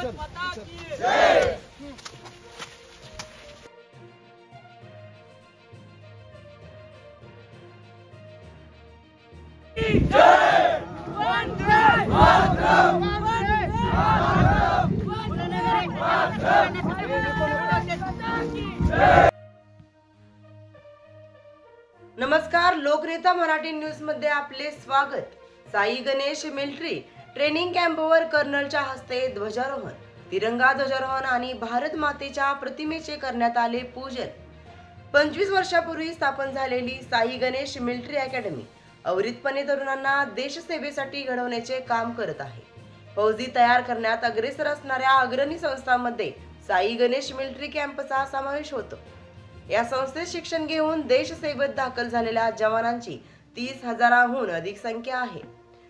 भारत माता की जय। नमस्कार, लोकनेता मराठी न्यूज मध्ये आपले स्वागत। साई गणेश मिलिटरी ट्रेनिंग कॅम्पवर कर्नलच्या हस्ते ध्वजारोहण, तिरंगा ध्वजारोहण आणि भारत मातेच्या प्रतिमेचे करण्यात आले पूजन। 25 वर्षापूर्वी स्थापन झालेली साई गणेश मिलिटरी अकॅडमी अविरतपणे तरुणांना देशसेवेसाठी घडवण्याचे काम करत आहे। फौजी तयार करण्यात अग्रेसर असणाऱ्या अग्रणी संस्थांमध्ये साई गणेश मिलिटरी कॅम्पचा समावेश होतो। या संस्थेत शिक्षण घेऊन देशसेवेत दाखल झालेल्या जवानांची 30,000हून अधिक संख्या आहे।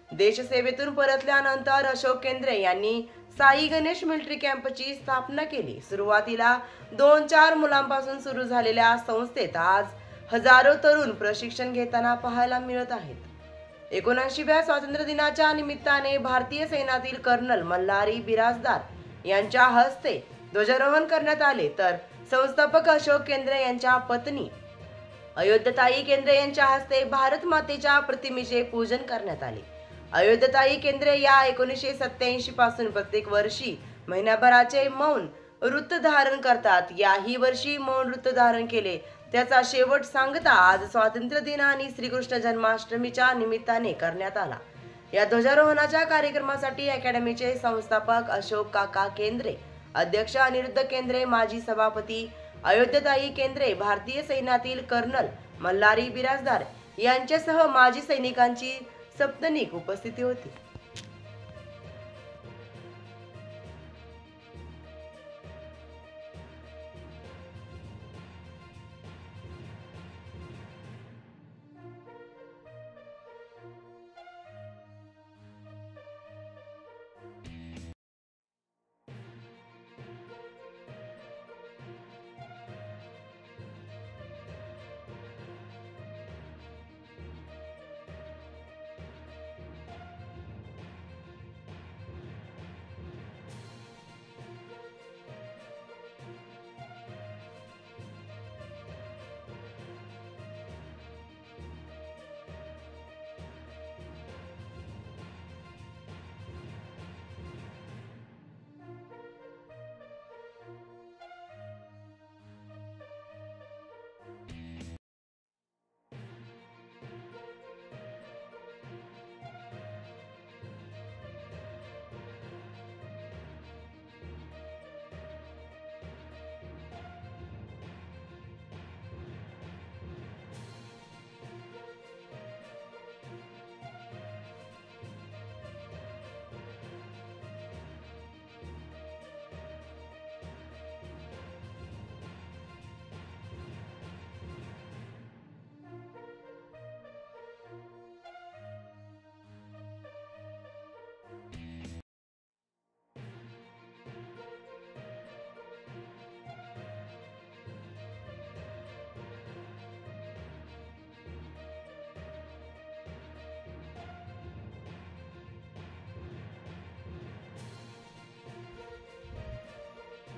देशसेवेतून परतल्यानंतर अशोक केंद्रे यांनी साई गणेश मिलिटरी कॅम्पची स्थापना केली। सुरुवातीला 2-4 मुलांपासून सुरू झालेल्या संस्थेत आज हजारो तरुण प्रशिक्षण घेताना पाहायला मिळत आहेत। 79व्या स्वातंत्र्य दिनाच्या निमित्ताने भारतीय सैन्यातील कर्नल मल्हारी बिराजदार यांच्या हस्ते ध्वजारोहण करण्यात आले, तर संस्थापक अशोक केंद्रे यांच्या पत्नी अयोध्याताई केंद्रे यांच्या हस्ते भारत मातेच्या प्रतिमेचे पूजन करण्यात आले। अयोध्याताई केंद्रे या 1987 पासून प्रत्येक वर्षी महिनाभराचे मौन व्रत धारण करतात। याही वर्षी मौन व्रत धारण केले, त्याचा शेवट सांगता आज स्वातंत्र्य दिन आणि श्रीकृष्ण जन्माष्टमीच्या निमित्ताने करण्यात आला। या ध्वजारोहणाच्या कार्यक्रमासाठी अकॅडमीचे संस्थापक अशोक काका केंद्रे, अध्यक्ष अनिरुद्ध केंद्रे, माजी सभापती अयोध्याताई केंद्रे, भारतीय सैन्यातील कर्नल मल्हारी बिराजदार यांच्यासह माजी सैनिकांची सपत्नीक उपस्थिती होती।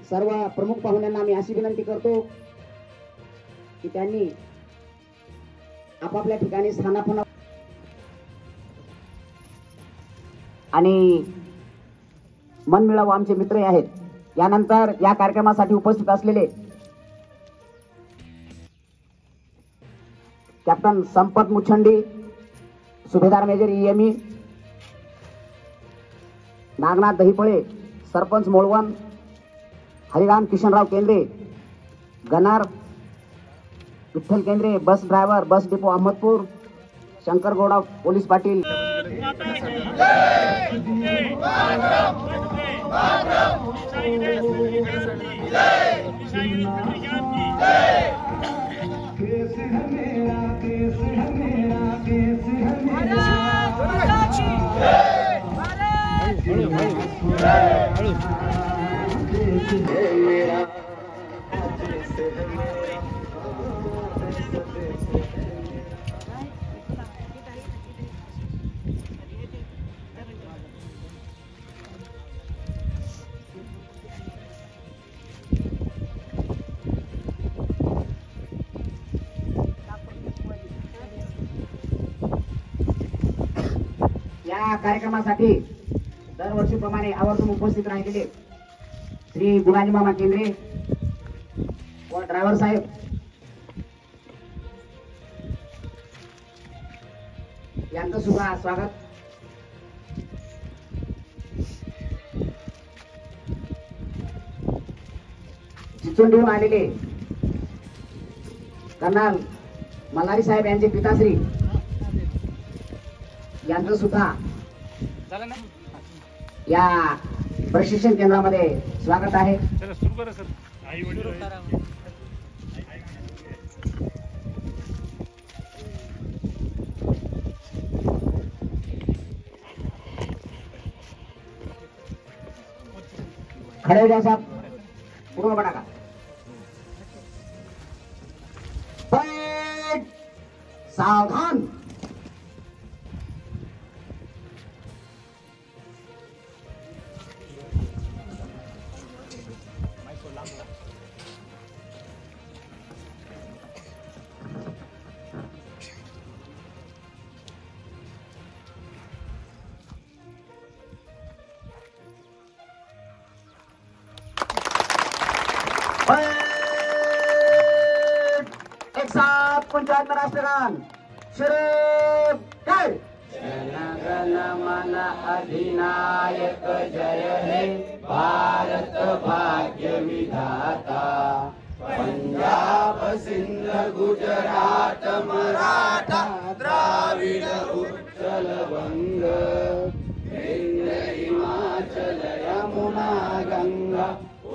सर्व प्रमुख पाहुण्यांना मी अशी विनंती करतो की त्यांनी आपापल्या ठिकाणी स्थानापन्न आणि मन मिळावं आमचे मित्र आहेत। यानंतर या कार्यक्रमासाठी उपस्थित असलेले captain Sampat Muchhandi, subedar major EME, Nagnath Dahiphale, sarpanch Molvan, Hariram Kishanrao Kendre, gunner Vitthal Kendre, bus driver, bus depot Ahmadpur, Shankar Gouda police Patil. या कार्यक्रमासाठी दरवर्षीप्रमाणे आवर्जून उपस्थित राहिलेले श्री गुणाजी मामा केंद्रे व ड्रायव्हर साहेब यांचं सुद्धा स्वागत. चिचुंडीहून आलेले कर्नल मल्हारी साहेब यांचे पिताश्री यांचं सुद्धा या प्रशिक्षण केंद्रामध्ये स्वागत आहे. खड़े हो जाओ साहब, पूर्ण बना का सावधान. एक साथ पंचायत में राष्ट्रगान श्री जय जनगण मन अधिनायक जय हे भारत भाग्य विधाता. पंजाब सिंध गुजरात मराठा द्राविड उत्कल बंग विंध्य हिमाचल यमुना गंगा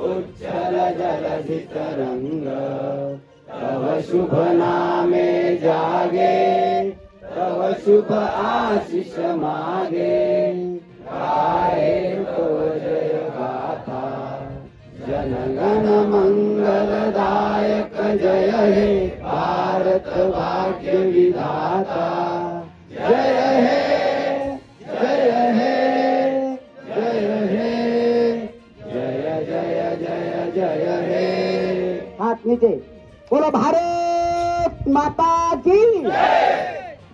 उच्चल जलधि तरंग. तव शुभ नामे जागे तव शुभ आशीष मागे गाए तो जय गाथा. जनगण मंगलदायक जय हे भारत भाग्य विधाता. जय हे जय हे जय हे जय जय जय जय हे. हाथ नीचे बोलो भारत माता की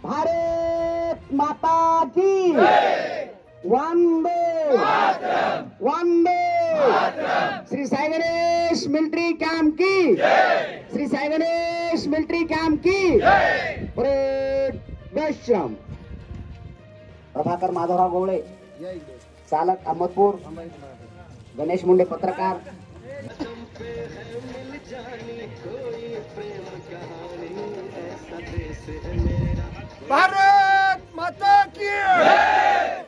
भारत माता की वंदे वंदे. श्री साई गणेश मिलिट्री कैंप की श्री साई गणेश मिलिट्री कैंप की परेड दशम. प्रभाकर माधवराव गवळे चालक अहमदपूर. गणेश मुंडे पत्रकार. भारत माता की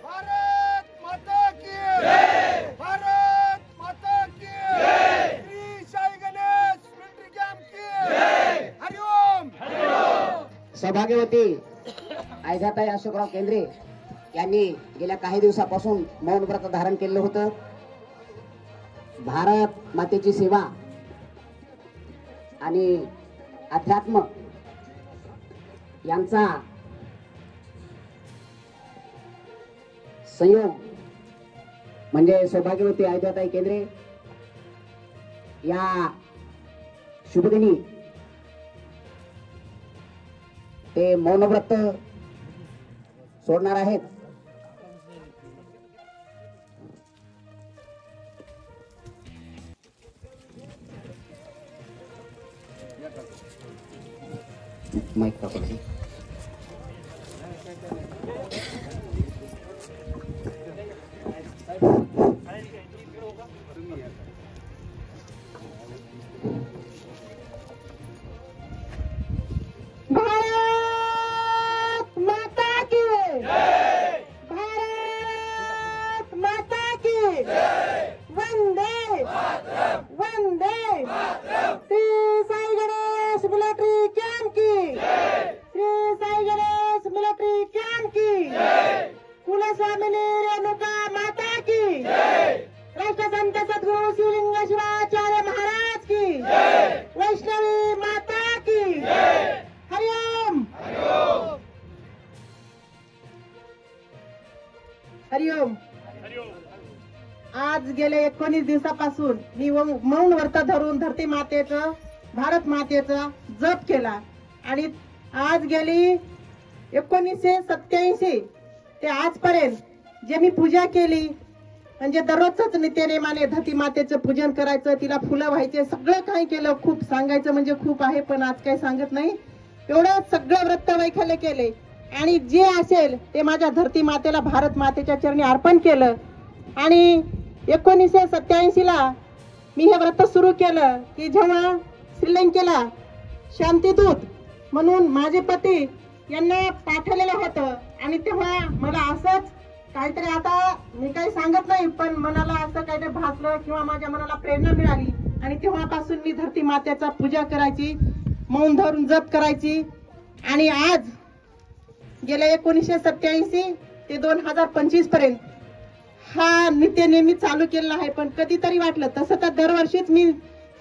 भारत माता की भारत माता की श्री साई गणेश मिलिट्री कैंप की हरिओम. सौभाग्यवती ऐजाताई अशोकराव केंद्रे यांनी गेल्या काही दिवसापासून मौन व्रत धारण केलेलं होतं. भारत मातेची सेवा आणि अध्यात्म यांचा संयोग म्हणजे सौभाग्यवती ऐजाताई केंद्रे या शुभदिनी ते मौनव्रत सोडणार आहेत. माइक पकड़. भारत माता की भारत माता की वंदे वंदे. श्री साई गणेश मिलिट्री कैंप की श्री साई गणेश मिलिट्री कैंप की कुलस्वामिनी रेणुका माता की राष्ट्रसंत सद्गुरु शिवलिंग शिवाचार्य महाराज की वैष्णवी माता की हरिओम हरिओम. आज गेले 19 दिवसापासून मी मौन व्रत धरून धरती मातेचं भारत मातेचा जप केला आणि आज गेली 1987 ते आजपर्यंत जे मी पूजा केली, म्हणजे दररोजच नित्यनेमाने धरती मातेचं पूजन करायचं, तिला फुलं व्हायचे, सगळं काही केलं. खूप सांगायचं म्हणजे खूप आहे, पण आज काही सांगत नाही. एवढं सगळं व्रत वैकल्य केले आणि जे असेल ते माझ्या धरती मातेला, भारत मातेच्या चरणी अर्पण केलं. आणि 1987ला मी हे व्रत सुरू केलं की जेव्हा श्रीलंकेला शांतीदूत म्हणून माझे पती यांना पाठवलेलं होतं. आणि तेव्हा मला असंच काहीतरी, आता मी काही सांगत नाही, पण मनाला असं काहीतरी भासलं किंवा माझ्या मनाला प्रेरणा मिळाली. आणि तेव्हापासून मी धरती मातेचा पूजा करायची, मौन धरून जप करायची. आणि आज गेल्या 1987 ते 2025 पर्यंत हा नित्य नेहमी चालू केलेला आहे. पण कधीतरी वाटलं, तसं तर दरवर्षीच मी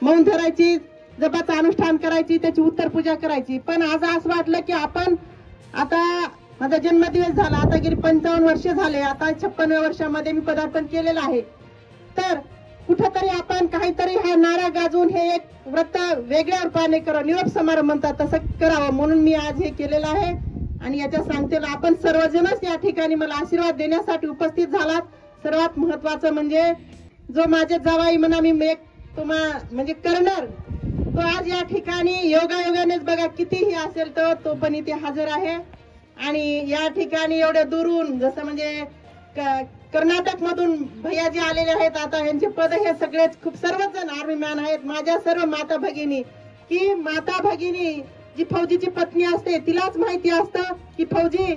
मौन धरायची, जपाचं अनुष्ठान करायची, त्याची उत्तर पूजा करायची. पण आज असं वाटलं की आपण, आता माझा जन्मदिवस झाला, आता गेली 55 वर्ष झाले, आता 56व्या वर्षामध्ये मी पदार्पण केलेलं आहे. तर कुठंतरी आपण काहीतरी हा नारा गाजवून हे एक व्रत वेगळ्या रूपाने करावं, निरोप समारंभ म्हणतात तसं करावं, म्हणून मी आज हे केलेलं आहे. आणि याच्या सांगतेला आपण सर्वजणच या ठिकाणी मला आशीर्वाद देण्यासाठी उपस्थित झालात. सर्वात महत्वाचं म्हणजे जो माझे जावाई म्हणा, मी एक म्हणजे करणार, तो आज या ठिकाणी योगायोगानेच बघा कितीही असेल तर तो पण इथे हजर आहे. आणि या ठिकाणी एवढ्या दुरून, जसं म्हणजे कर्नाटक मधून भैयाजी आलेले आहेत, आता यांचे पद हे सगळेच खूप सर्वच जण आर्मी मॅन आहेत. माझ्या सर्व माता भगिनी, की माता भगिनी जी फौजीची पत्नी असते तिलाच माहिती असतं की फौजी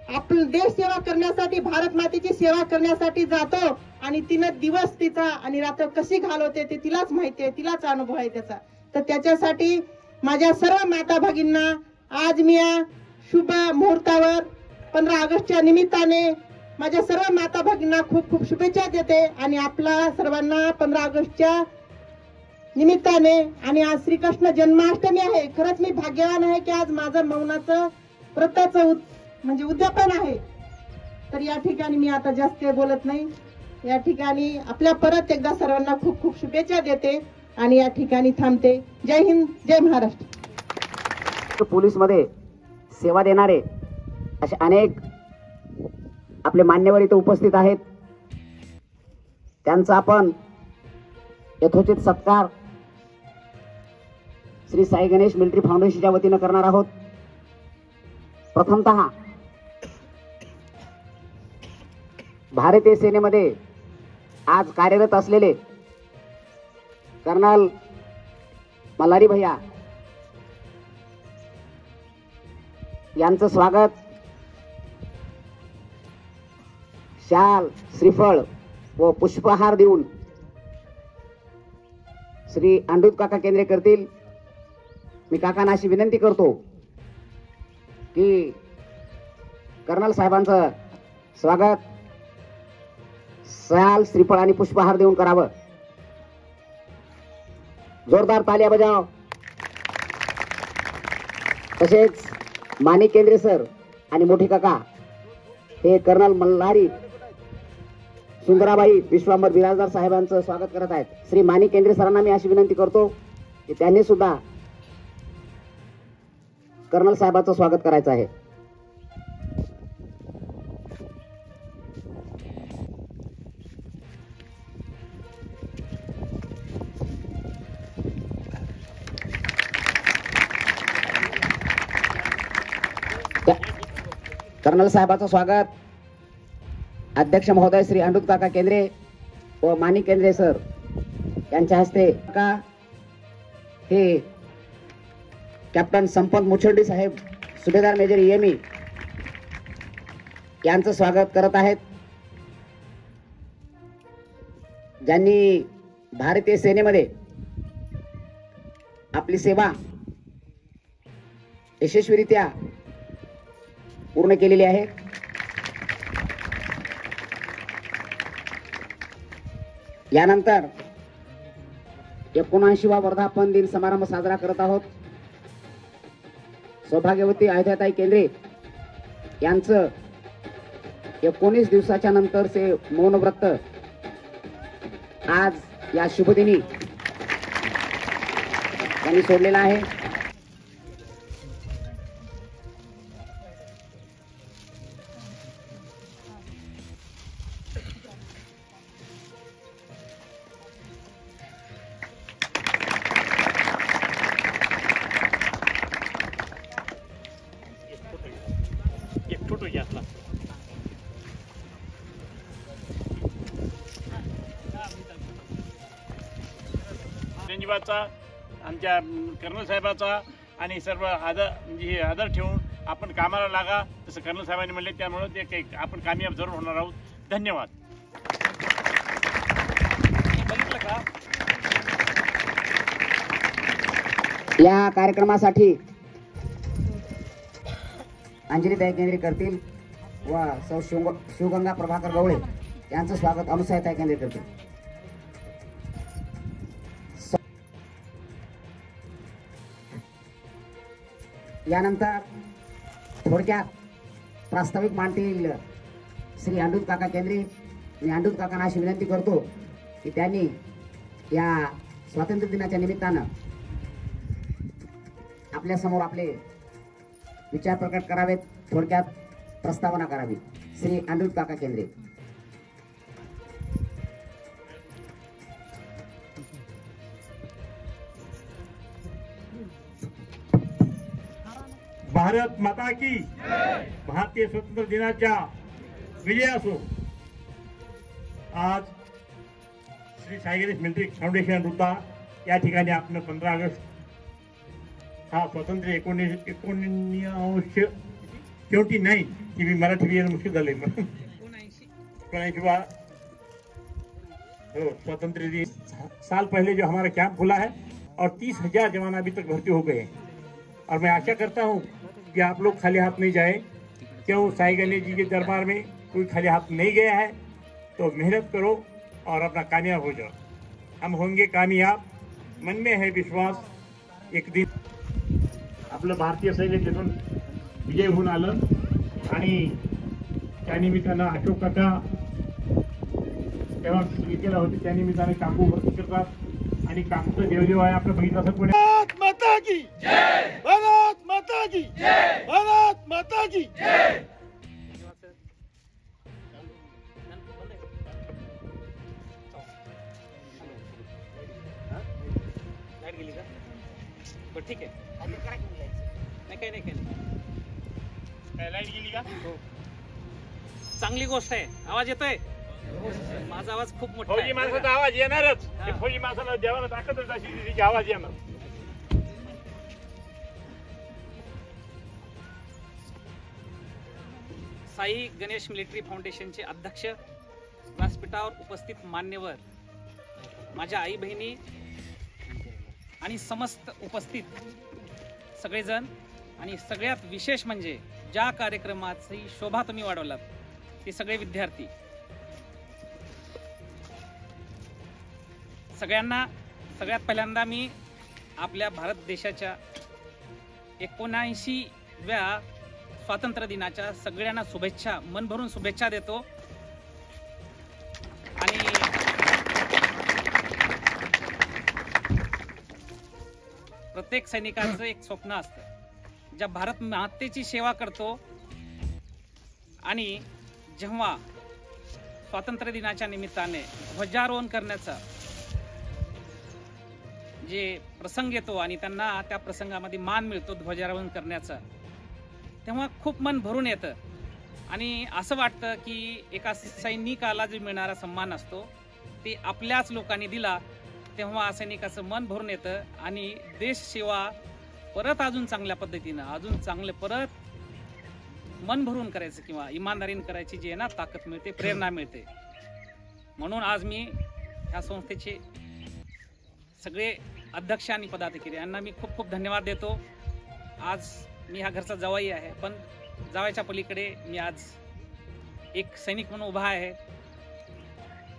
आपलं देश सेवा करण्यासाठी, भारत मातेची सेवा करण्यासाठी जातो आणि तिनं दिवस तिचा आणि रात्र कशी घालवते ते तिलाच माहिती आहे, तिलाच अनुभव आहे त्याचा. तर त्याच्यासाठी माझ्या सर्व माता भगिनींना आज मी या शुभ मुहूर्तावर 15 ऑगस्टच्या निमित्ताने माझ्या सर्व माता भगिनींना खूप खूप शुभेच्छा देते. आणि आपला सर्वांना 15 ऑगस्टच्या निमित्ताने, आणि आज श्रीकृष्ण जन्माष्टमी आहे. खरंच मी भाग्यवान आहे की आज माझं मौनाचं व्रताचं म्हणजे उद्यापन आहे. तर या ठिकाणी मी आता जास्त बोलत नाही. या ठिकाणी आपल्या परत एकदा सर्वांना खूप खूप शुभेच्छा देते आणि या ठिकाणी थांबते. जय हिंद, जय महाराष्ट्र. पोलीस मध्ये सेवा देणारे असे अनेक आपले मान्यवर इथे उपस्थित आहेत. त्यांचा आपण यथोचित सत्कार श्री साई गणेश मिलिटरी फाउंडेशनच्या वतीनं करणार आहोत. प्रथमतः भारतीय सेनेमध्ये आज कार्यरत असलेले कर्नल मल्हारी भैया यांचं स्वागत शाल, श्रीफळ व पुष्पहार देऊन श्री अंडूत काका केंद्रे करतील. मी काकांना अशी विनंती करतो की कर्नल साहेबांचं स्वागत शाल, श्रीफळ आणि पुष्पहार देऊन करावं. जोरदार तालिया बजाव. तसेच माणिक केंद्रे सर आणि मोठी काका हे कर्नल मल्हारी सुंदराबाई विश्वांबर बिराजदार साहेबांचं स्वागत करत आहेत. श्री माणिक केंद्रे सरांना मी अशी विनंती करतो की त्यांनी सुद्धा कर्नल साहेबांचं स्वागत करायचं आहे. कर्नल साहेबांचं स्वागत अध्यक्ष महोदय श्री अंडूत काका केंद्रे व माणिक केंद्रे सर यांच्या हस्ते का हे कॅप्टन संपत मुछर्डी साहेब, सुभेदार मेजर EME यांचं स्वागत करत आहेत. ज्यांनी भारतीय सेनेमध्ये आपली सेवा यशस्वीरित्या पूर्ण केलेली आहे. यानंतर 79वा वर्धापन दिन समारंभ साजरा करत आहोत. सौभाग्यवती अयोध्याताई केंद्रे यांचं 19 दिवसाच्या नंतरचे मौन व्रत आज या शुभदिनी त्यांनी सोडलेला आहे. रणजीबाचा, आमच्या कर्नल साहेबाचा आणि सर्व आदर म्हणजे हे आदर ठेवून आपण कामाला लागा जसं कर्नल साहेबांनी म्हणले, त्यामुळं ते काही आपण कामयाब जरूर होणार आहोत. धन्यवाद. बघितलं का या कार्यक्रमासाठी अंजलीताई केंद्रे करतील व सौ शिवगंगा प्रभाकर गवळे यांचं स्वागत अनुसयाताई केंद्रे करतील. यानंतर थोडक्यात प्रास्ताविक मांडतील श्री अंडूत काका केंद्रे. मी अंडूत काकांना अशी विनंती करतो की त्यांनी या स्वातंत्र्य दिनाच्या निमित्तानं आपल्या समोर आपले विचार प्रकट करावेत, थोडक्यात प्रस्तावना करावी. श्री अंडूत काका केंद्रे. भारत माता की भारतीय स्वातंत्र्य दिनाच्या विजय असो. आज श्री साई गणेश मिलिटरी फाउंडेशन रुता या ठिकाणी आपण 15 ऑगस्ट हा स्वातंत्र्य 1979 की भी मराठी भी मुश्किल झाले 79 स्वतंत्र दिन साल पहले जो हमारा कैंप खुला है और 30,000 जवान अभी तक भर्ती हो गए हैं. और मैं आशा करता हूं कि आप लोग खाली हाथ नहीं जाए. क्यों साई गणेश जी के दरबार में कोई खाली हाथ नहीं गया है, तो मेहनत करो और अपना कामयाब हो जाओ. हम होंगे कामयाब, मन में है विश्वास. एक दिन आपलं भारतीय सैन्य तिथून विजय होऊन आलं आणि त्यानिमित्तानं अशोक काका तेव्हा केला होते, त्यानिमित्ताने काकू भरती करतात आणि काकूचं देवदेव आहे आपलं बघितलं असं पुढे. भारत माता की जय, भारत माता की जय, भारत माता की जय. ठीक आहे, नाही काही नाही लाईट गेली का? चांगली गोष्ट आहे. आवाज येतोय? माझा आवाज खूप मोठा फौजी आहे. माणसाचा आवाज येणारच. ते फौजी माणसाला देवाला ताकदच अशी तिची आवाज येणार. साई गणेश मिलिटरी फाउंडेशनचे अध्यक्ष, व्यासपीठावर उपस्थित मान्यवर, माझ्या आई बहिणी आणि समस्त उपस्थित सगळेजण, आणि सगळ्यात विशेष म्हणजे ज्या कार्यक्रमाची शोभा तुम्ही वाढवलात ते सगळे विद्यार्थी, सगळ्यांना सगळ्यात पहिल्यांदा मी आपल्या भारत देशाच्या 79व्या स्वातंत्र्य दिनाच्या सगळ्यांना शुभेच्छा, मन भरून शुभेच्छा देतो. आणि प्रत्येक सैनिकाचं एक स्वप्न असतं, ज्या भारत मातेची सेवा करतो आणि जेव्हा स्वातंत्र्य दिनाच्या निमित्ताने ध्वजारोहण करण्याचा जे प्रसंग येतो आणि त्यांना त्या प्रसंगामध्ये मान मिळतो ध्वजारोहण करण्याचा, तेव्हा खूप मन भरून येतं. आणि असं वाटतं की एका सैनिकाला जो मिळणारा सन्मान असतो ते आपल्याच लोकांनी दिला, तेव्हा सैनिकाचं मन भरून येतं आणि देश सेवा परत अजून चांगल्या पद्धतीनं, अजून चांगलं परत मन भरून करायचं किंवा इमानदारीने करायची जी आहे ना ताकद मिळते, प्रेरणा मिळते. म्हणून आज मी ह्या संस्थेचे सगळे अध्यक्ष आणि पदाधिकारी यांना मी खूप खूप धन्यवाद देतो. आज मी ह्या घरचा जावई आहे, पण जावयाच्या पलीकडे मी आज एक सैनिक म्हणून उभा आहे.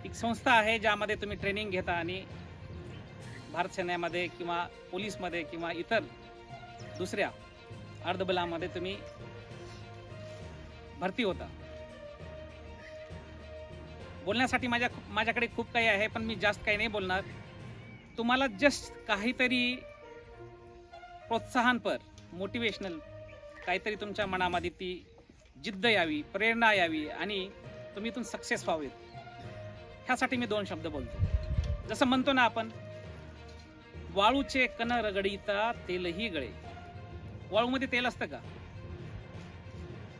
एक संस्था आहे ज्यामध्ये तुम्ही ट्रेनिंग घेता आणि भारत सैन्यामध्ये किंवा पोलीसमध्ये किंवा इतर दुसऱ्या अर्धबलामध्ये तुम्ही भरती होता. बोलण्यासाठी माझ्याकडे खूप काही आहे, पण मी जास्त काही नाही बोलणार. तुम्हाला जस्ट काहीतरी प्रोत्साहनपर, मोटिवेशनल काहीतरी तुमच्या मनामध्ये ती जिद्द यावी, प्रेरणा यावी आणि तुम्ही इथून सक्सेस व्हावेत, ह्यासाठी मी 2 शब्द बोलतो. जसं म्हणतो ना आपण, वाळूचे कण रगडीता तेलही गळे. वाळूमध्ये तेल असतं का?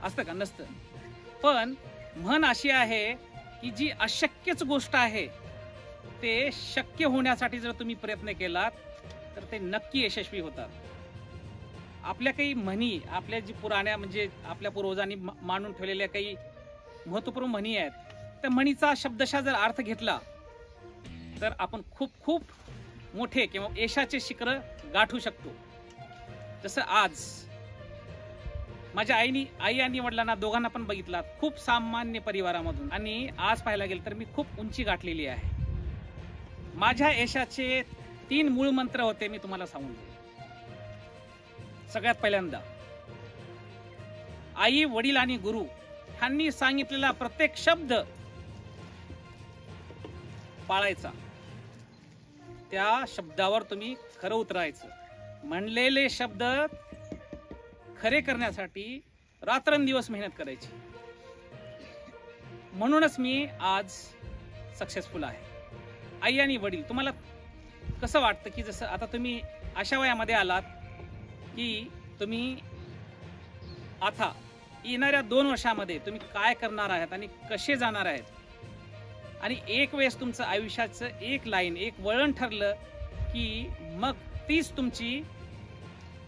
असतं का? नसतं. पण म्हण अशी आहे की जी अशक्यच गोष्ट आहे ते शक्य होण्यासाठी जर तुम्ही प्रयत्न केलात तर ते नक्की यशस्वी होतात. आपल्या काही म्हणी, आपल्या जी पुराण्या म्हणजे आपल्या पूर्वजांनी मांडून ठेवलेल्या काही महत्वपूर्ण म्हणी आहेत, त्या म्हणीचा शब्दशः जर अर्थ घेतला तर आपण खूप खूप मोठे किंवा यशाचे शिखर गाठू शकतो. जसं आज माझ्या आई आणि वडिलांना दोघांना पण बघितला, खूप सामान्य परिवारामधून, आणि आज पाहायला गेलं तर मी खूप उंची गाठलेली आहे. माझ्या यशाचे 3 मूळ मंत्र होते, मी तुम्हाला सांगून देईन. सगळ्यात पहिल्यांदा आई, वडील आणि गुरु ह्यांनी सांगितलेला प्रत्येक शब्द पाळायचा. त्या शब्दावर तुम्ही खरं उतरायचं. म्हणलेले शब्द खरे करण्यासाठी रात्रंदिवस मेहनत करायची. म्हणूनच मी आज सक्सेसफुल आहे. आई आणि वडील, तुम्हाला कसं वाटतं की जसं आता तुम्ही अशा वयामध्ये आलात की तुम्ही आता येणाऱ्या 2 वर्षामध्ये तुम्ही काय करणार आहात आणि कसे जाणार आहेत, आणि एक वेळेस तुमचं आयुष्याचं एक लाईन, एक वळण ठरलं की मग तीच तुमची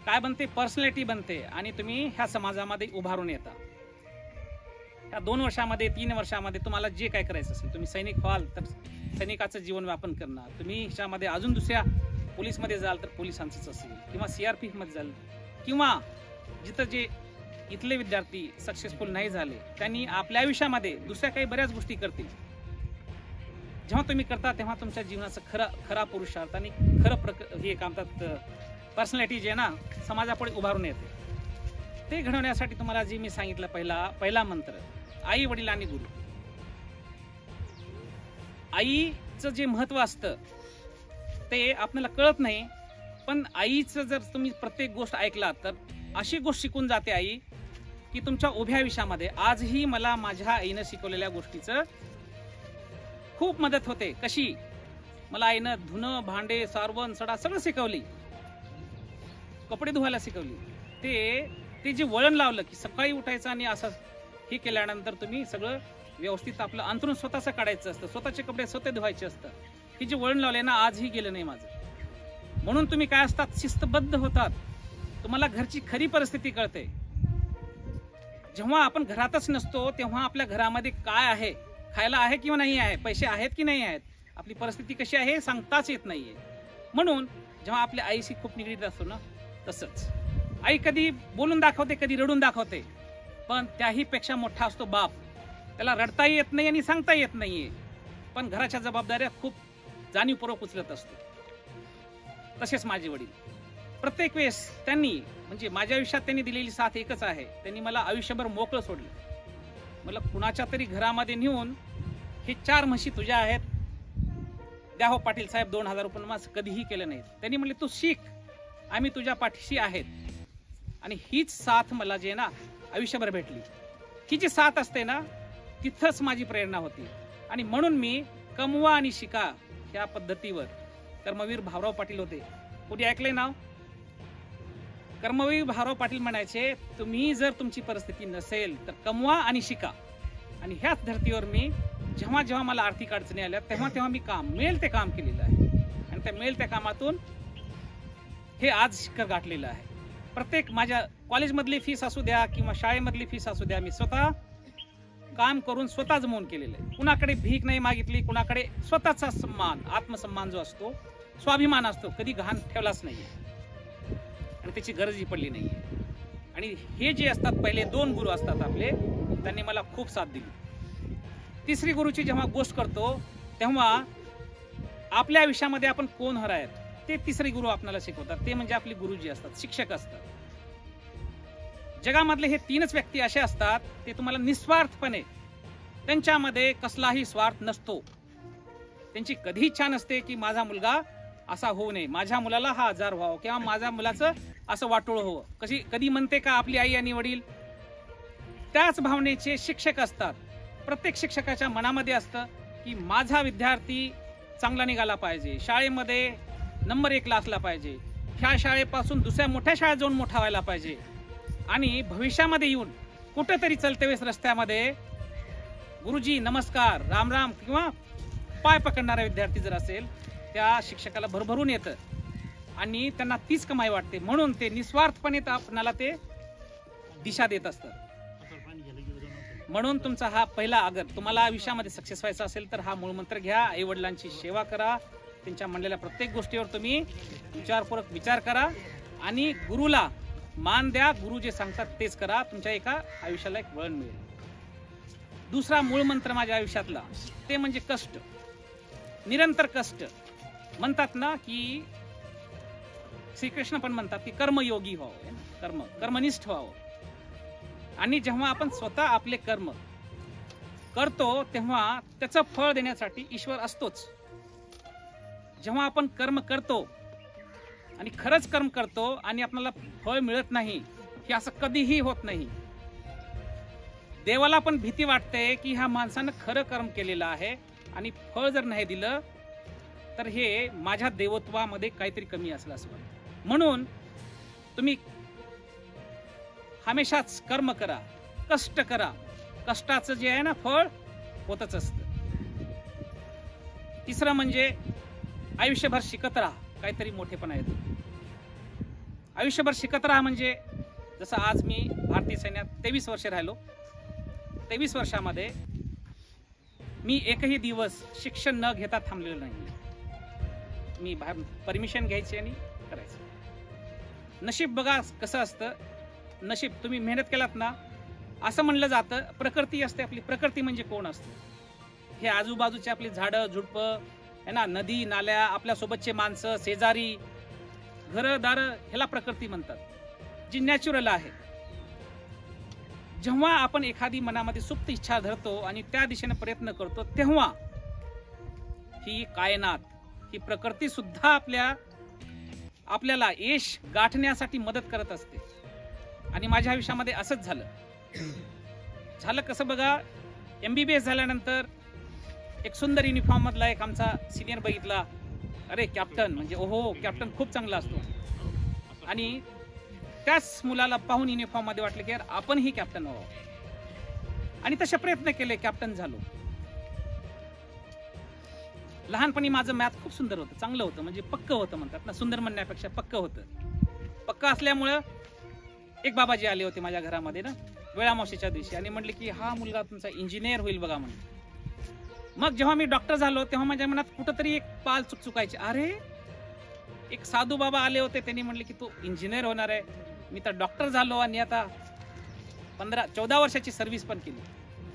काय बनते, पर्सनॅलिटी बनते, आणि तुम्ही ह्या समाजामध्ये उभारून येता. ह्या 2 वर्षामध्ये 3 वर्षामध्ये तुम्हाला जे काय करायचं असेल, तुम्ही सैनिक व्हाल तर सैनिकाचं जीवन व्यापन करणार, तुम्ही ह्याच्यामध्ये अजून दुसऱ्या पोलीसमध्ये जाल तर पोलिसांचंच असेल, किंवा CRPF मध्ये जाल, किंवा जिथं जे इथले विद्यार्थी सक्सेसफुल नाही झाले त्यांनी आपल्या आयुष्यामध्ये दुसऱ्या काही बऱ्याच गोष्टी करतील. जेव्हा तुम्ही करता तेव्हा तुमच्या जीवनाचं खरा पुरुषार्थ आणि हे काम पर्सनॅलिटी जे ना समाजापुढे उभारून येते. ते घडवण्यासाठी तुम्हाला जे मी सांगितलं पहिला मंत्र, आई, वडील आणि गुरु. आईचं जे महत्व असतं ते आपल्याला कळत नाही, पण आईचं जर तुम्ही प्रत्येक गोष्ट ऐकलात तर अशी गोष्ट शिकून जाते आई की तुमच्या उभ्या आयुष्यामध्ये. आजही मला माझ्या आईनं शिकवलेल्या गोष्टीचं खूप मदत होते. कशी? मला आईनं धुणं, भांडे, सारवण, सडा सगळं शिकवली, कपडे धुवायला शिकवली. ते जे वळण लावलं की सकाळी उठायचं आणि असं हे केल्यानंतर तुम्ही सगळं व्यवस्थित आपलं अंतरून स्वतःचं काढायचं असतं, स्वतःचे कपडे स्वतः धुवायचे असतं. हे जे वळण लावले ना आजही गेलं नाही माझं. म्हणून तुम्ही काय असतात, शिस्तबद्ध होतात. तुम्हाला घरची खरी परिस्थिती कळते. जेव्हा आपण घरातच नसतो तेव्हा आपल्या घरामध्ये काय आहे, खायला आहे किंवा नाही आहे, पैसे आहेत की नाही आहेत, आपली परिस्थिती कशी आहे सांगताच येत नाहीये. म्हणून जेव्हा आपल्या आईशी खूप निगडीत असतो ना, तसंच आई कधी बोलून दाखवते, कधी रडून दाखवते, पण त्याही पेक्षा मोठा असतो बाप. त्याला रडता येत नाही आणि सांगता येत नाहीये, पण घराच्या जबाबदाऱ्या खूप जाणीवपूर्वक उचलत असतो. तसेच माझे वडील प्रत्येक वेळेस त्यांनी म्हणजे माझ्या आयुष्यात त्यांनी दिलेली साथ एकच आहे, त्यांनी मला आयुष्यभर मोकळं सोडलं. मला कुणाच्या तरी घरामध्ये नेऊन हे 4 म्हशी तुझ्या आहेत, द्या हो पाटील साहेब 2000 रुपये, माझं कधीही केलं नाही. त्यांनी म्हणले तू शिक, आम्ही तुझ्या पाठीशी आहेत. आणि हीच साथ मला जे ना आयुष्यभर भेटली. ही जी साथ असते ना तिथंच माझी प्रेरणा होती. आणि म्हणून मी कमवा आणि शिका ह्या पद्धतीवर, कर्मवीर भाऊराव पाटील होते, कोणी ऐकलंय नाव? कर्मवीर भाऊराव पाटील म्हणायचे, तुम्ही जर तुमची परिस्थिती नसेल तर कमवा आणि शिका. आणि ह्याच धर्तीवर मी जेव्हा जेव्हा मला आर्थिक अडचणी आल्या तेव्हा मी मिळेल ते काम केलेलं आहे. आणि त्या मिळेल त्या कामातून हे आज शिखर गाठलेलं आहे. प्रत्येक माझ्या कॉलेजमधली फीस असू द्या किंवा शाळेमधली फीस असू द्या, मी स्वतः काम करून स्वतः जमवून केलेलं आहे. कुणाकडे भीक नाही मागितली, कुणाकडे स्वतःचा सन्मान, आत्मसन्मान जो असतो, स्वाभिमान असतो, कधी गहाण ठेवलाच नाही आणि त्याची गरजही पडली नाही. आणि हे जे असतात पहिले 2 गुरु असतात आपले, त्यांनी मला खूप साथ दिली. 3री गुरुची जेव्हा गोष्ट करतो तेव्हा आपल्या आयुष्यामध्ये आपण कोण होणार आहेत ते 3रे गुरु आपल्याला शिकवतात. ते म्हणजे आपले गुरुजी असतात, शिक्षक असतात. जगामधले हे 3च व्यक्ती असे असतात, ते तुम्हाला निस्वार्थपणे, त्यांच्यामध्ये कसलाही स्वार्थ नसतो. त्यांची कधी इच्छा नसते की माझा मुलगा असा होऊ नये, माझ्या मुलाला हा आजार व्हावं किंवा माझ्या मुलाचं असं वाटोळ व्हावं. कधी म्हणते का आपली आई आणि वडील? त्याच भावनेचे शिक्षक असतात. प्रत्येक शिक्षकाच्या मनामध्ये असतं की माझा विद्यार्थी चांगला निघाला पाहिजे, शाळेमध्ये नंबर 1 ला असला पाहिजे, ह्या शाळेपासून दुसऱ्या मोठ्या शाळेत जाऊन मोठा व्हायला पाहिजे. आणि भविष्यामध्ये येऊन कुठेतरी चलते वेळेस रस्त्यामध्ये गुरुजी नमस्कार, राम राम किंवा पाय पकडणारा विद्यार्थी जर असेल, त्या शिक्षकाला भरभरून येतं आणि त्यांना तीच कमाई वाटते, म्हणून ते निस्वार्थपणे आपणाला ते दिशा देत असतात. म्हणून तुमचा हा पहिला, अगर तुम्हाला आयुष्यामध्ये सक्सेस व्हायचं असेल तर हा मूळमंत्र घ्या. आई वडिलांची सेवा करा, त्यांच्या म्हणलेल्या प्रत्येक गोष्टीवर तुम्ही विचारपूर्वक विचार करा आणि गुरुला मान द्या. गुरु जे सांगतात तेच करा. तुमच्या एका आयुष्याला एक वळण मिळेल. दुसरा मूळमंत्र माझ्या आयुष्यातला ते म्हणजे कष्ट, निरंतर कष्ट. म्हणतात ना की श्रीकृष्ण पण म्हणतात की कर्मयोगी व्हावं, कर्मनिष्ठ व्हावं. आणि जेव्हा आपण स्वतः आपले कर्म करतो तेव्हा त्याचं फळ देण्यासाठी ईश्वर असतोच. जेव्हा आपण कर्म करतो आणि खरंच कर्म करतो आणि आपल्याला फळ मिळत नाही, हे असं कधीही होत नाही. देवाला पण भीती वाटते की ह्या माणसानं खरं कर्म केलेलं आहे आणि फळ जर नाही दिलं तर हे माझ्या देवत्वामध्ये काहीतरी कमी असलं असं वाटतं. म्हणून तुम्ही हमेशाच कर्म करा, कष्ट करा. कष्टाचं जे आहे ना फळ होतच असतं. तिसरं म्हणजे आयुष्यभर शिकत राहा, काहीतरी मोठेपणा येतो. आयुष्यभर शिकत राहा म्हणजे जसं आज मी भारतीय सैन्यात 23 वर्ष राहिलो. 23 वर्षामध्ये मी एकही दिवस शिक्षण न घेता थांबलेलो नाही. मी परमिशन घ्यायची आणि करायचं. नशीब बघा कसं असतं. नशीब तुम्ही मेहनत केलात ना, असं म्हणलं जातं प्रकृती असते आपली. प्रकृती म्हणजे कोण असते? हे आजूबाजूचे आपली झाडं झुडपं है ना, नदी नाल्या, आपल्यासोबतचे माणसं, शेजारी, घरदार, ह्याला प्रकृती म्हणतात, जी नॅचरल आहे. जेव्हा आपण एखादी मनामध्ये सुप्त इच्छा धरतो आणि त्या दिशेने प्रयत्न करतो तेव्हा ही कायनात, ही प्रकृती सुद्धा आपल्याला यश गाठण्यासाठी मदत करत असते. आणि माझ्या आयुष्यामध्ये असंच झालं कसं बघा. MBBS झाल्यानंतर एक सुंदर युनिफॉर्म मधला एक आमचा सिनियर बघितला, अरे कॅप्टन, म्हणजे ओहो कॅप्टन खूप चांगला असतो. आणि त्याच मुलाला पाहून युनिफॉर्म मध्ये वाटलं की यार आपणही कॅप्टन व्हावं. आणि तसे प्रयत्न केले, कॅप्टन झालो. लहानपणी माझं मॅथ खूप सुंदर होतं, चांगलं होतं, म्हणजे पक्क होतं म्हणतात ना, सुंदर म्हणण्यापेक्षा पक्क होतं. पक्क असल्यामुळं एक बाबाजी आले होते माझ्या घरामध्ये ना वेळामावशीच्या दिवशी आणि म्हटले की हा मुलगा तुमचा इंजिनियर होईल बघा म्हणून. मग जेव्हा मी डॉक्टर झालो तेव्हा माझ्या मनात कुठंतरी एक पाल चुकायची. अरे एक साधू बाबा आले होते, त्यांनी म्हटले की तू इंजिनियर होणार आहे. मी तर डॉक्टर झालो आणि आता 14 वर्षाची सर्व्हिस पण केली.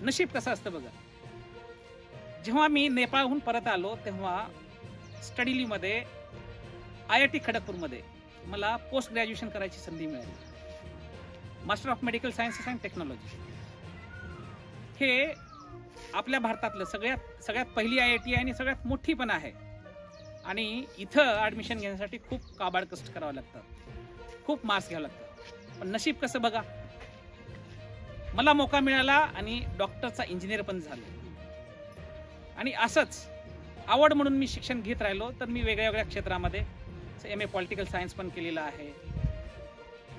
नशीब कसं असतं बघा. जेव्हा मी नेपाळहून परत आलो तेव्हा स्टडी लीवमध्ये IIT खडगपूरमध्ये मला पोस्ट ग्रॅज्युएशन करायची संधी मिळाली, master of medical sciences and technology. हे आपल्या भारतातलं सगळ्यात पहिली IIT आहे आणि सगळ्यात मोठी पण आहे. आणि इथं ऍडमिशन घेण्यासाठी खूप काबाड कष्ट करावं लागतात, खूप मार्क्स घ्यावं लागतात. पण नशीब कसं बघा, मला मौका मिळाला आणि डॉक्टरचा इंजिनियर पण झालो. आणि असंच आवड म्हणून मी शिक्षण घेत राहिलो तर मी वेगळ्या क्षेत्रामध्ये MA पॉलिटिकल सायन्स पण केलेला आहे.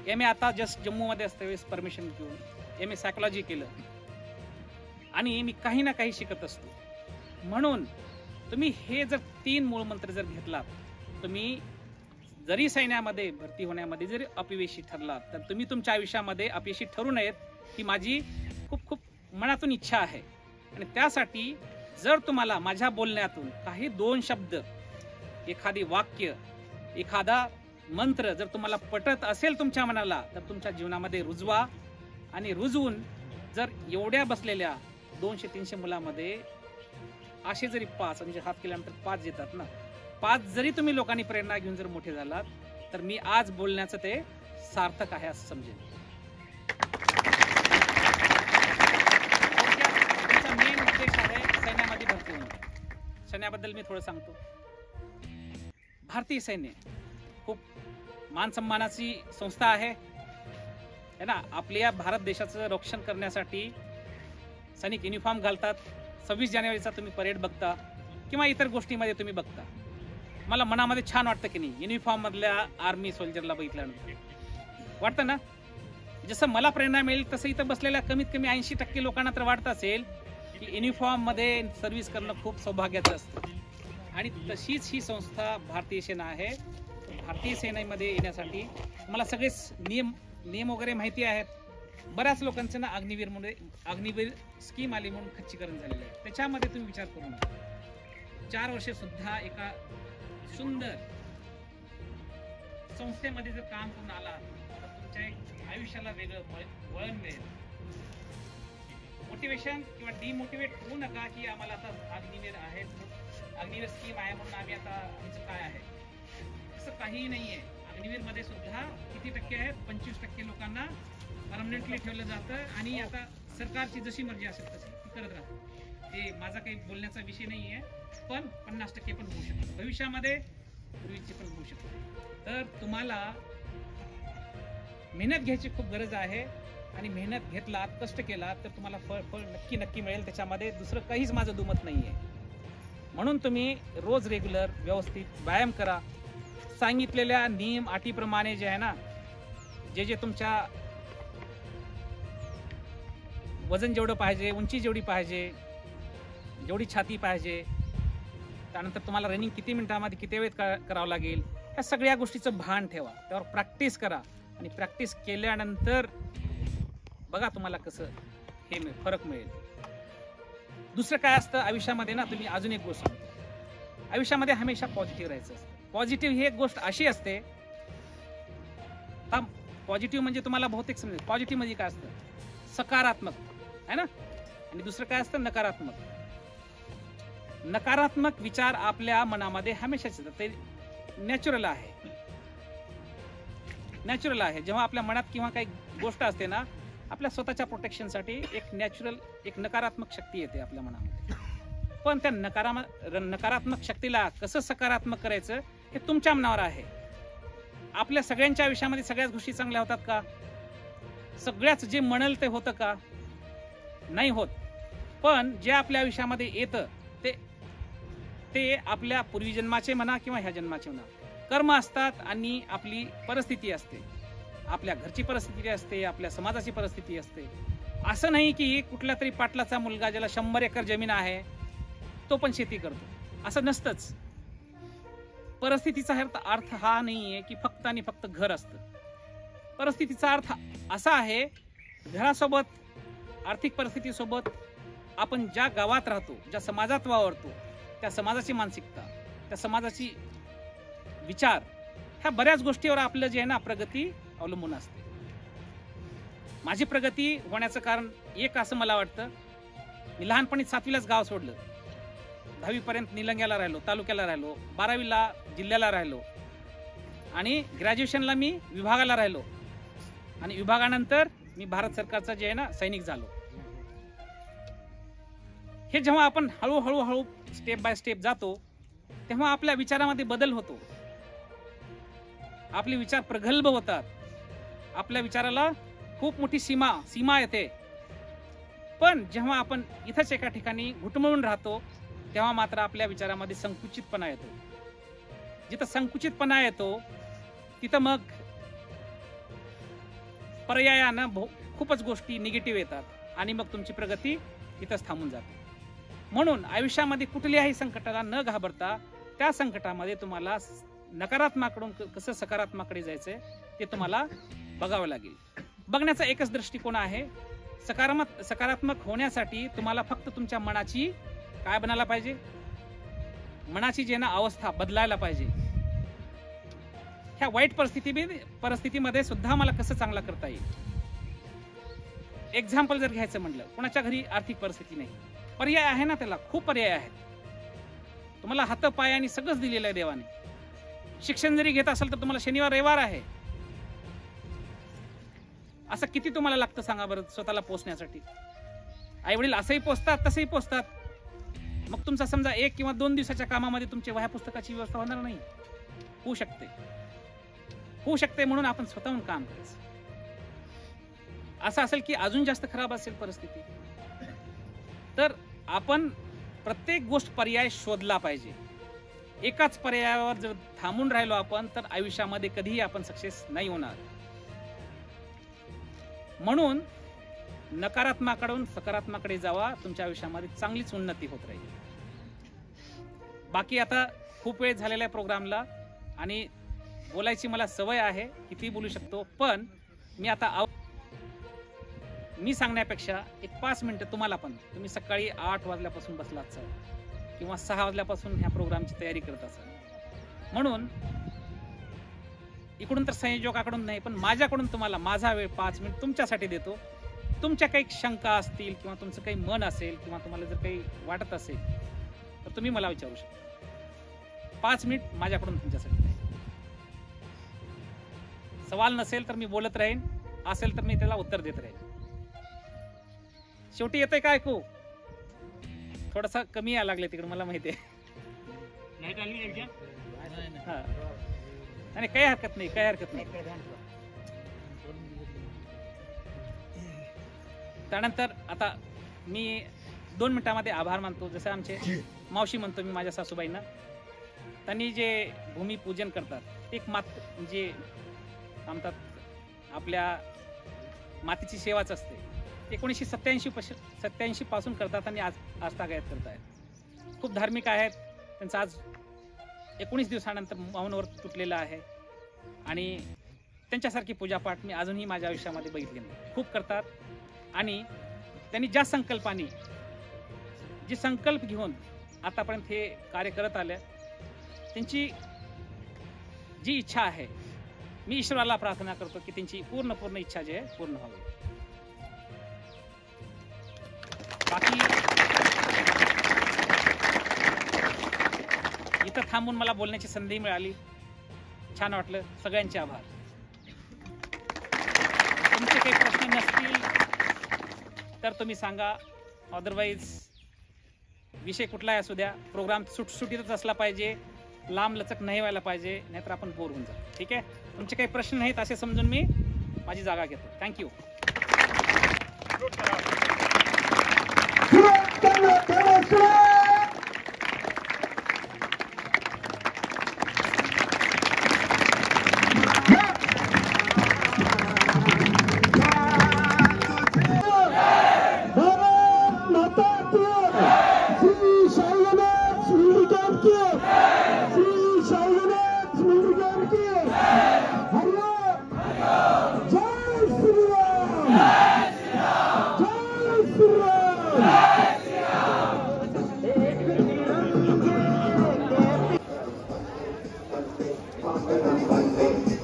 MA आता जस्ट जम्मूमध्ये असते वेळेस परमिशन घेऊन MA सायकोलॉजी केलं. आणि मी काही ना काही शिकत असतो. म्हणून तुम्ही हे जर 3 मूळमंत्र जर घेतलात, तुम्ही जरी सैन्यामध्ये भरती होण्यामध्ये जरी अपयशी ठरलात तर तुम्ही तुमच्या आयुष्यामध्ये अपयशी ठरू नयेत, ही माझी खूप मनातून इच्छा आहे. आणि त्यासाठी जर तुम्हाला माझ्या बोलण्यातून काही 2 शब्द, एखादी वाक्य, एखादा मंत्र जर तुम्हाला पटत असेल तुमच्या मनाला तर तुमच्या जीवनामध्ये रुजवा. आणि रुजवून जर एवढ्या बसलेल्या 200-300 मुलामध्ये असे जरी 5 म्हणजे हात केल्यानंतर 5 येतात ना, 5 जरी तुम्ही लोकांनी प्रेरणा घेऊन जर मोठे झालात तर मी आज बोलण्याचं ते सार्थक आहे असं समजेल. मेन उद्देश आहे सैन्यामध्ये भरती होणं. सैन्याबद्दल मी थोडं सांगतो. भारतीय सैन्य खूप मान सन्मानाची संस्था आहे ना. आपल्या भारत देशाचं रक्षण करण्यासाठी सैनिक युनिफॉर्म घालतात. 26 जानेवारीचा तुम्ही परेड बघता किंवा इतर गोष्टीमध्ये तुम्ही बघता, मला मनामध्ये छान वाटतं की नाही युनिफॉर्म मधल्या आर्मी सोल्जरला बघितल्यानंतर वाटतं ना. जसं मला प्रेरणा मिळेल तसं इथं बसलेल्या कमीत कमी 80% लोकांना तर वाटत असेल की युनिफॉर्ममध्ये सर्व्हिस करणं खूप सौभाग्याचं असतं आणि तशीच ही संस्था भारतीय सेना आहे. भारतीय सेनेमध्ये येण्यासाठी मला सगळेच नियम वगैरे माहिती आहेत. बऱ्याच लोकांचं ना अग्निवीर स्कीम आली म्हणून खच्चीकरण झालेलं आहे. त्याच्यामध्ये तुम्ही विचार करू नका. 4 वर्षे सुद्धा एका सुंदर संस्थेमध्ये जर काम करून आला तर तुमच्या आयुष्याला वेगळं वळण मिळेल. मोटिवेशन किंवा डिमोटिवेट होऊ नका की आम्हाला आता अग्निवीर स्कीम आहे म्हणून आम्ही आता आमचं काय आहे. असं काहीही नाही आहे. अग्निवीरमध्ये सुद्धा किती टक्के आहेत? 25% लोकांना परमनंटली ठेवलं जातं आणि आता सरकारची जशी मर्जी असेल तशी ती करत राहते. ते माझा काही बोलण्याचा विषय नाही आहे, पण 50% पण होऊ शकतं भविष्यामध्ये, पूर्वीची पण होऊ शकते. तर तुम्हाला मेहनत घ्यायची खूप गरज आहे आणि मेहनत घेतलात, कष्ट केलात तर तुम्हाला फळ नक्की मिळेल. त्याच्यामध्ये दुसरं काहीच माझं दुमत नाही आहे. म्हणून तुम्ही रोज रेग्युलर व्यवस्थित व्यायाम करा. सांगितलेल्या नियम अटीप्रमाणे जे आहे ना, जे तुमच्या वजन जेवढं पाहिजे, उंची जेवढी पाहिजे, जेवढी छाती पाहिजे, त्यानंतर तुम्हाला रनिंग किती मिनिटांमध्ये किती वेळ करावं लागेल, या सगळ्या गोष्टीचं भान ठेवा. त्यावर प्रॅक्टिस करा आणि प्रॅक्टिस केल्यानंतर बघा तुम्हाला कसं हे फरक मिळेल. दुसरं काय असतं आयुष्यामध्ये ना, तुम्ही अजून एक गोष्ट सांगतो, आयुष्यामध्ये हमेशा पॉझिटिव्ह राहायचं असतं. पॉझिटिव्ह ही एक गोष्ट अशी असते, पॉझिटिव्ह म्हणजे तुम्हाला बहुतेक समजेल. पॉझिटिव्ह म्हणजे काय असतं? सकारात्मक आहे ना. आणि दुसरं काय असतं? नकारात्मक. नकारात्मक विचार आपल्या मनामध्ये हमेशाच येतात. ते नॅचरल आहे. जेव्हा आपल्या मनात किंवा काही गोष्ट असते ना, आपल्या स्वतःच्या प्रोटेक्शनसाठी एक नॅचरल एक नकारात्मक शक्ती येते आपल्या मनामध्ये. पण त्या नकारात्मक शक्तीला कसं सकारात्मक करायचं हे तुमच्या मनावर आहे. आपल्या सगळ्यांच्या आयुष्यामध्ये सगळ्याच गोष्टी चांगल्या होतात का? सगळ्याच जे म्हणेल ते होतं का? नाही होत. पण जे आपल्या आयुष्यामध्ये येतं ते आपल्या पूर्वीजन्माचे म्हणा किंवा ह्या जन्माचे म्हणा कर्म असतात आणि आपली परिस्थिती असते, आपल्या घरची परिस्थिती असते, आपल्या समाजाची परिस्थिती असते. असं नाही की कुठल्या तरी पाटलाचा मुलगा ज्याला 100 एकर जमीन आहे तो पण शेती करतो, असं नसतंच. परिस्थितीचा अर्थ हा नाहीये की फक्त आणि फक्त घर असतं. परिस्थितीचा अर्थ असा आहे, घरासोबत, आर्थिक परिस्थितीसोबत आपण ज्या गावात राहतो, ज्या समाजात वावरतो, त्या समाजाची मानसिकता, त्या समाजाची विचार, ह्या बऱ्याच गोष्टीवर आपलं जे आहे ना प्रगती अवलंबून असते. माझी प्रगती होण्याचं कारण एक असं मला वाटतं, मी लहानपणी 7वीलाच गाव सोडलं, 10वी पर्यंत निलंग्याला राहिलो, तालुक्याला राहिलो, 12वीला जिल्ह्याला राहिलो आणि ग्रॅज्युएशनला मी विभागाला राहिलो आणि विभागानंतर मी भारत सरकारचा जे आहे ना सैनिक झालो. हे जेव्हा आपण हळूहळू स्टेप बाय स्टेप जातो तेव्हा आपल्या विचारामध्ये बदल होतो, आपले विचार प्रगल्भ होतात, आपल्या विचाराला खूप मोठी सीमा येते. पण जेव्हा आपण इथंच एका ठिकाणी घुटमळून राहतो तेव्हा मात्र आपल्या विचारामध्ये संकुचितपणा येतो. जिथं संकुचितपणा येतो तिथं मग पर्यायानं खूपच गोष्टी निगेटिव्ह येतात आणि मग तुमची प्रगती इथंच थांबून जाते. म्हणून आयुष्यामध्ये कुठल्याही संकटाला न घाबरता त्या संकटामध्ये तुम्हाला नकारात्मकाकडून कसं सकारात्मकाकडे जायचंय ते तुम्हाला बघावं लागेल. बघण्याचा एकच दृष्टिकोन आहे. सकारात्मक होण्यासाठी तुम्हाला फक्त तुमच्या मनाची काय बनायला पाहिजे, मनाची जे ना अवस्था बदलायला पाहिजे. ह्या वाईट परिस्थितीमध्ये सुद्धा मला कसं चांगला करता येईल. एक्झाम्पल जर घ्यायचं म्हटलं, कोणाच्या घरी आर्थिक परिस्थिती नाही, पर्याय आहे ना, त्याला खूप पर्याय आहेत. तुम्हाला हात पाय आणि सगळंच दिलेलं आहे देवाने. शिक्षण जरी घेत असेल तर तुम्हाला शनिवार रविवार आहे. असं किती तुम्हाला लागतं सांगा बरं स्वतःला पोचण्यासाठी. आई वडील असंही पोचतात तसंही पोचतात. मग तुमचा समजा 1 किंवा 2 दिवसाच्या कामामध्ये तुमच्या वह्या पुस्तकाची व्यवस्था होणार नाही. होऊ शकते म्हणून आपण स्वतःहून काम करायचं. असं असेल की अजून जास्त खराब असेल परिस्थिती तर आपण प्रत्येक गोष्ट पर्याय शोधला पाहिजे. एकाच पर्यायावर जर थांबून राहिलो आपण तर आयुष्यामध्ये कधीही आपण सक्सेस नाही होणार. म्हणून नकारात्मकाकडून सकारात्मकाकडे जावा, तुमच्या आयुष्यामध्ये चांगलीच उन्नती होत राहील. बाकी आता खूप वेळ झालेला आहे प्रोग्रामला आणि बोलायची मला सवय आहे, किती बोलू शकतो, पण मी आता मी सांगण्यापेक्षा एक 5 मिनिटं तुम्हाला पण, तुम्ही सकाळी 8 वाजल्यापासून बसला असाल किंवा 6 वाजल्यापासून ह्या प्रोग्रामची तयारी करत असाल, म्हणून इकडून तर संयोजकाकडून नाही पण माझ्याकडून तुम्हाला माझा वेळ 5 मिनिट तुमच्यासाठी देतो. तुमच्या काही शंका असतील किंवा तुमचं काही मन असेल किंवा तुम्हाला जर काही वाटत असेल तर तुम्ही मला विचारू शकता. 5 मिनिट माझ्याकडून तुमच्यासाठी आहे. सवाल नसेल तर मी बोलत राहीन, असेल तर मी त्याला उत्तर देत राहीन. शेवटी येतंय का ऐकू? थोडासा कमी यायला लागले तिकडे, मला माहिती आहे. हा, आणि काही हरकत नाही, काही हरकत नाही. त्यानंतर आता मी 2 मिनिटांमध्ये आभार मानतो. जसं आमचे मावशी म्हणतो मी माझ्या सासूबाईंना, त्यांनी जे भूमिपूजन करतात, एक म्हणजे म्हणतात आपल्या मातीची सेवाच असते. 1987 पासून करतात आणि आज तागायत करत आहेत. खूप धार्मिक आहेत. त्यांचं आज 19 दिवसानंतर मौनव्रत तुटलेलं आहे आणि त्यांच्यासारखी पूजापाठ मी अजूनही माझ्या आयुष्यामध्ये बघितली नाही. खूप करतात आणि त्यांनी ज्या संकल्पाने, जे संकल्प घेऊन आतापर्यंत हे कार्य करत आले, त्यांची जी इच्छा आहे, मी ईश्वराला प्रार्थना करतो की त्यांची पूर्ण इच्छा जी आहे पूर्ण व्हावी. बाकी इथं थांबून मला बोलण्याची संधी मिळाली, छान वाटलं. सगळ्यांचे आभार. तुमचे काही प्रश्न नसतील तर तुम्ही सांगा, अदरवाईज विषय कुठलाही असू द्या. प्रोग्राम सुटसुटीतच असला पाहिजे, लांब लचक नाही व्हायला पाहिजे, नाहीतर आपण बोर होऊन जाऊ. ठीक आहे? तुमचे काही प्रश्न नाहीत असे समजून मी माझी जागा घेतो. थँक्यू.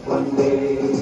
One day.